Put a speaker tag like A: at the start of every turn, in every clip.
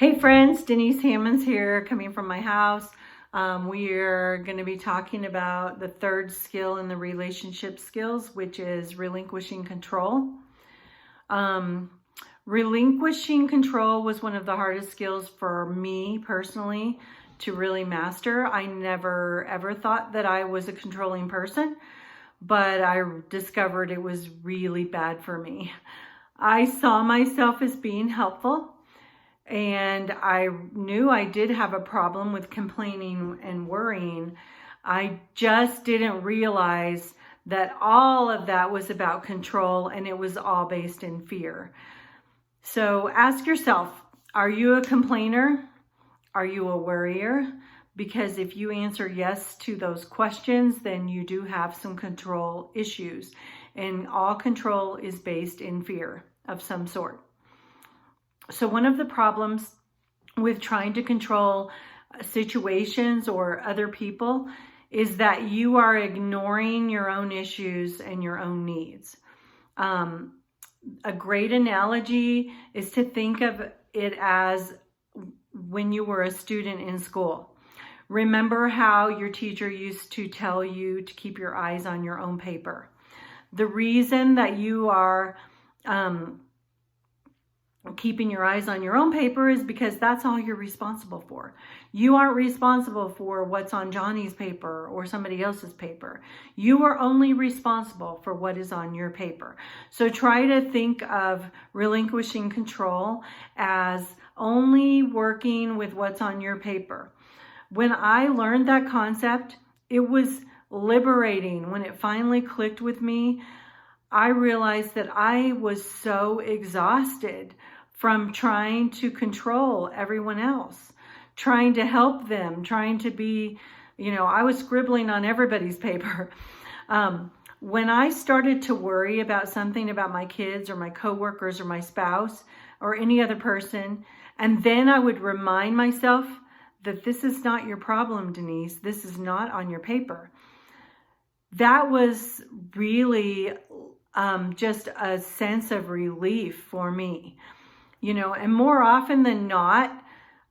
A: Hey friends, Denise Hammonds here, coming from my house. We are going to be talking about the third skill in the relationship skills, which is relinquishing control. Relinquishing control was one of the hardest skills for me personally to really master. I never ever thought that I was a controlling person, but I discovered it was really bad for me. I saw myself as being helpful, and I knew I did have a problem with complaining and worrying. I just didn't realize that all of that was about control, and it was all based in fear. So ask yourself, are you a complainer? Are you a worrier? Because if you answer yes to those questions, then you do have some control issues. And all control is based in fear of some sort. So one of the problems with trying to control situations or other people is that you are ignoring your own issues and your own needs. A great analogy is to think of it as when you were a student in school. Remember how your teacher used to tell you to keep your eyes on your own paper. The reason that you are keeping your eyes on your own paper is because that's all you're responsible for. You aren't responsible for what's on Johnny's paper or somebody else's paper. You are only responsible for what is on your paper. So try to think of relinquishing control as only working with what's on your paper. When I learned that concept, it was liberating. When it finally clicked with me, I realized that I was so exhausted from trying to control everyone else, trying to help them, trying to be, I was scribbling on everybody's paper. When I started to worry about something about my kids or my coworkers or my spouse or any other person, and then I would remind myself that this is not your problem, Denise. This is not on your paper. That was really just a sense of relief for me, and more often than not,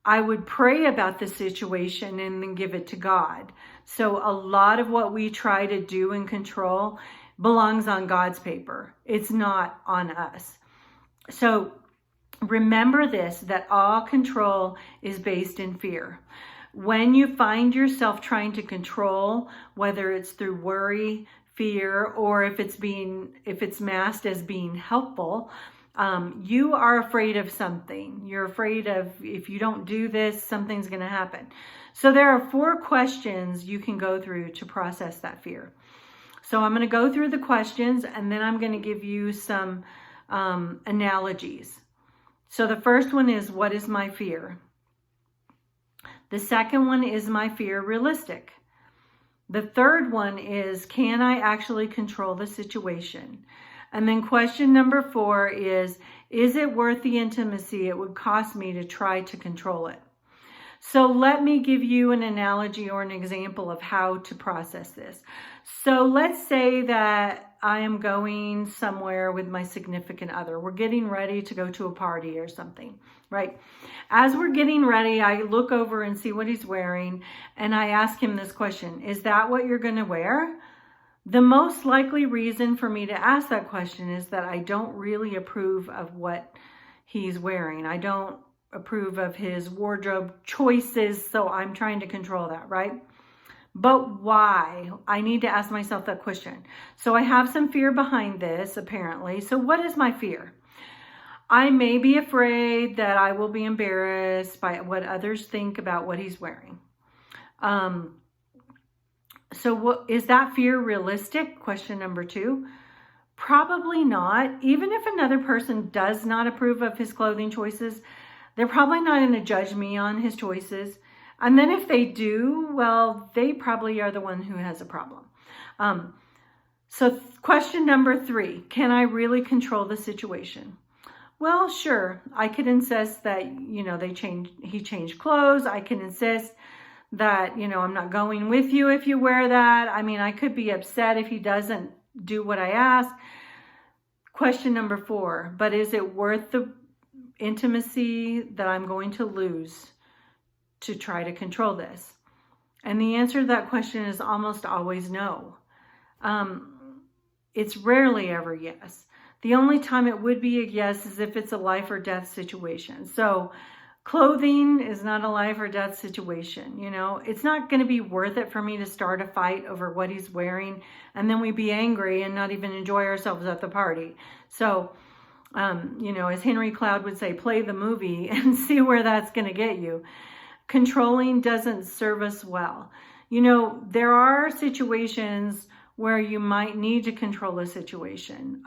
A: I would pray about the situation and then give it to God. So a lot of what we try to do and control belongs on God's paper. It's not on us. So remember this, that all control is based in fear. When you find yourself trying to control, whether it's through worry, fear, or if it's masked as being helpful, you are afraid of something. You're afraid of, if you don't do this, something's going to happen. So there are 4 questions you can go through to process that fear. So I'm going to go through the questions, and then I'm going to give you some analogies. So the first one is, what is my fear? The second one is, my fear realistic? The third one is, can I actually control the situation? And then question number 4 is it worth the intimacy it would cost me to try to control it? So let me give you an analogy or an example of how to process this. So let's say that I am going somewhere with my significant other. We're getting ready to go to a party or something, right? As we're getting ready, I look over and see what he's wearing, and I ask him this question: is that what you're going to wear? The most likely reason for me to ask that question is that I don't really approve of what he's wearing. I don't approve of his wardrobe choices, so I'm trying to control that, right? But why? I need to ask myself that question. So I have some fear behind this, apparently. So what is my fear? I may be afraid that I will be embarrassed by what others think about what he's wearing. So is that fear realistic? Question number 2. Probably not. Even if another person does not approve of his clothing choices, they're probably not going to judge me on his choices. And then if they do, well, they probably are the one who has a problem. So question number 3, can I really control the situation? Well, sure. I could insist that, he changed clothes. I can insist that, I'm not going with you if you wear that. I mean, I could be upset if he doesn't do what I ask. Question number 4, but is it worth intimacy that I'm going to lose to try to control this? And the answer to that question is almost always no. It's rarely ever yes. The only time it would be a yes is if it's a life or death situation. So clothing is not a life or death situation. You know, it's not going to be worth it for me to start a fight over what he's wearing and then we be angry and not even enjoy ourselves at the party. So, you know, as Henry Cloud would say, play the movie and see where that's going to get you. Controlling doesn't serve us well. You know, there are situations where you might need to control a situation.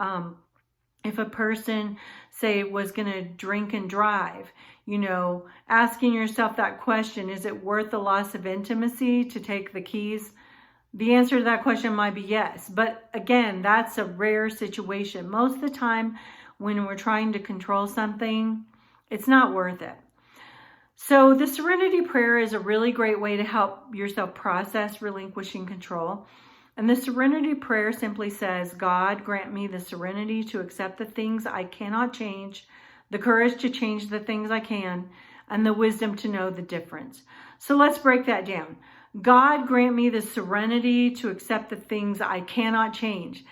A: If a person, say, was going to drink and drive, you know, asking yourself that question, is it worth the loss of intimacy to take the keys? The answer to that question might be yes. But again, that's a rare situation. Most of the time when we're trying to control something, it's not worth it. So the Serenity Prayer is a really great way to help yourself process relinquishing control. And the Serenity Prayer simply says, God, grant me the serenity to accept the things I cannot change, the courage to change the things I can, and the wisdom to know the difference. So let's break that down. God, grant me the serenity to accept the things I cannot change.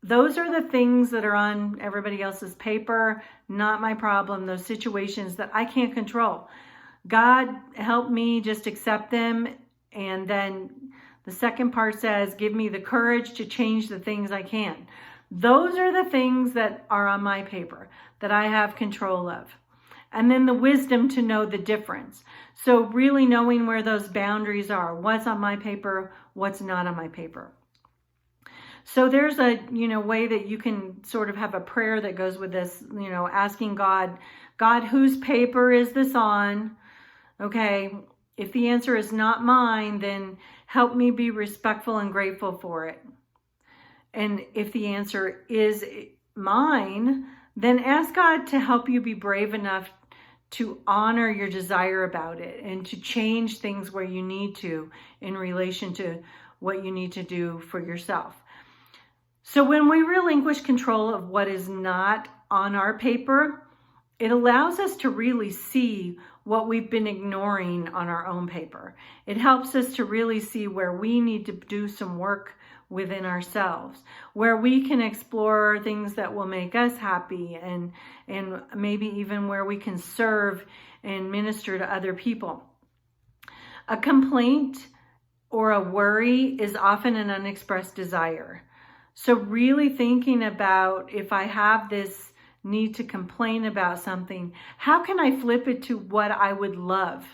A: Those are the things that are on everybody else's paper, not my problem, those situations that I can't control. God, help me just accept them. And then the second part says, give me the courage to change the things I can. Those are the things that are on my paper that I have control of. And then the wisdom to know the difference. So really knowing where those boundaries are, what's on my paper, what's not on my paper. So there's a, way that you can sort of have a prayer that goes with this, asking God, whose paper is this on? Okay. If the answer is not mine, then help me be respectful and grateful for it. And if the answer is mine, then ask God to help you be brave enough to honor your desire about it and to change things where you need to in relation to what you need to do for yourself. So when we relinquish control of what is not on our paper, it allows us to really see what we've been ignoring on our own paper. It helps us to really see where we need to do some work within ourselves, where we can explore things that will make us happy and maybe even where we can serve and minister to other people. A complaint or a worry is often an unexpressed desire. So really thinking about, if I have this need to complain about something, how can I flip it to what I would love?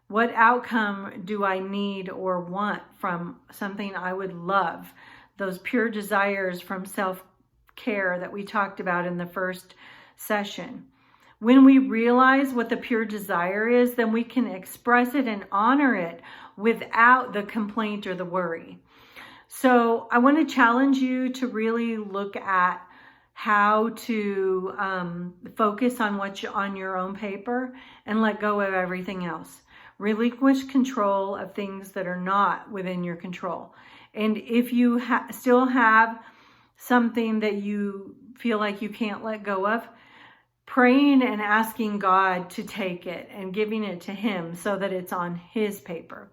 A: What outcome do I need or want from something I would love? Those pure desires from self-care that we talked about in the first session. When we realize what the pure desire is, then we can express it and honor it without the complaint or the worry. So I want to challenge you to really look at how to focus on what's on your own paper and let go of everything else. Relinquish control of things that are not within your control. And if you still have something that you feel like you can't let go of, praying and asking God to take it and giving it to Him so that it's on His paper.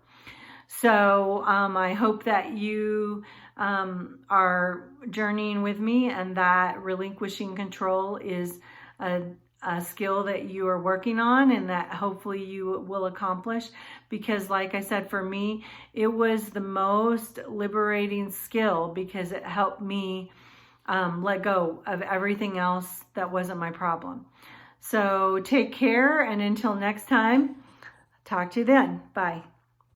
A: So I hope that you are journeying with me and that relinquishing control is a skill that you are working on and that hopefully you will accomplish, because like I said, for me, it was the most liberating skill because it helped me let go of everything else that wasn't my problem. So take care, and until next time, talk to you then. Bye.